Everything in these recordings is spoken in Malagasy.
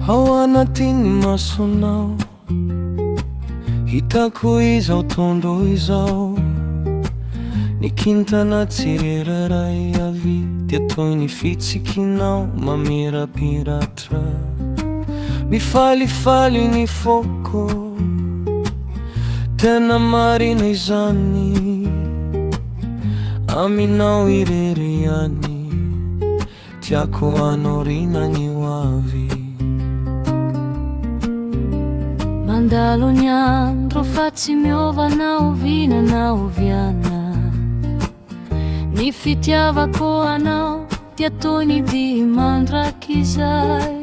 Ao anatin'ny masonao, hitako izao tondo izao. Ny kintana tsireraray avidy atao ny fitsikinao mamirapiratra. Mifalifaly ny foko, tena marina izany. Aminao irery ihany, tiako hanorina ny hoavy. Mandalo ny andro fa tsy miova na oviana na oviana. Ny fitiavako anao dia toy ny dimandrakizay.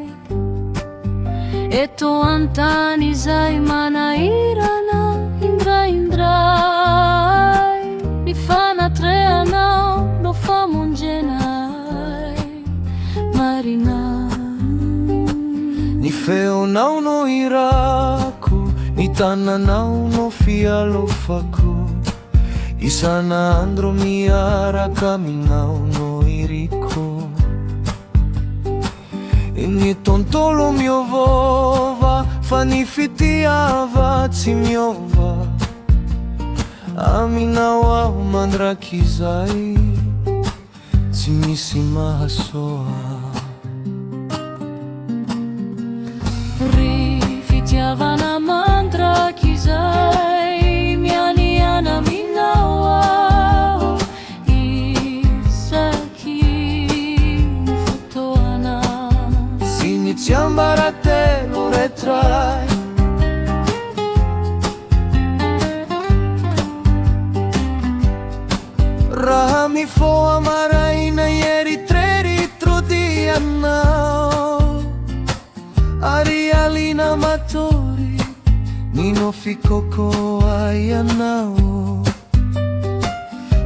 Eto an-tany izay manahirana indraindray. Ny fanatrehanao no famonjenay marina. Ny feonao no irako, ny tananao no fialofako. Isan'andro miaraka aminao no iriko. Ny tontolo miovova, fa ny fitiava tsy miova. Aminao aho mandrakizay, tsy misy mahasoa. Ry fitiavana mandrakizay, mianiana aminao aho isaky ny fotoana. Sy tsy ambaratelo retray. Raha mifoha maraina eritreritro dianao, ary alina matory ny nofikoko ianao.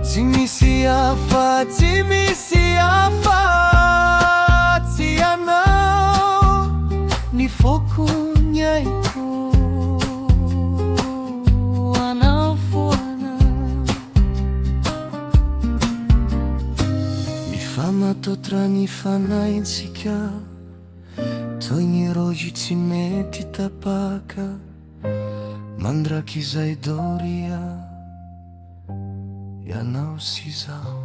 Tsy misy hafa, tsy misy hafa, tsy ianao ny foko nyaiko. Anao foana, mifamatotra ny fanahintsika, toy ny rojo tsy mety tapaka. Mandrakizay doria, ianao sy zaho.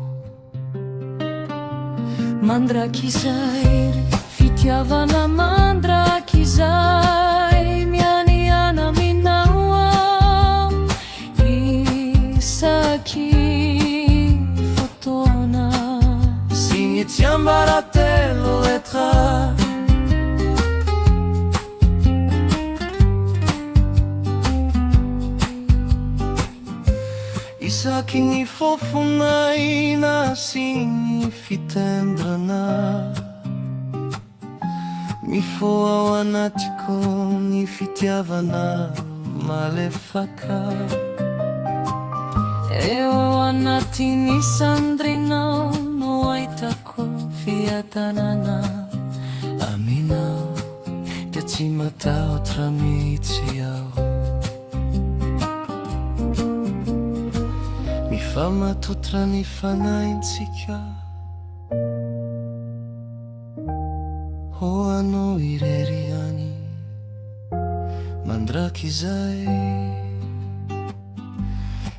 mandrakizay, fitiavana mandrakizay, mianiana aminao aho isaky fotoana. Sy tsy ambaratelo letra. Isaky ny fofonaina sy ny fitembrana. Mifoha ao anatiko ny fitiavana malefaka. Eo anatin'ny sandrinao no ahitako fiadanana. Aminao dia tsy matahotra mihitsy aho. Mifamatotra ny fanahintsika, ho anao irery ihany mandrakizay.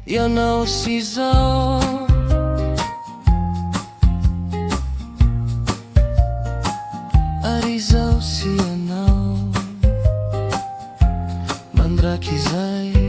Ianao sy zaho, ary zaho sy ianao mandrakizay.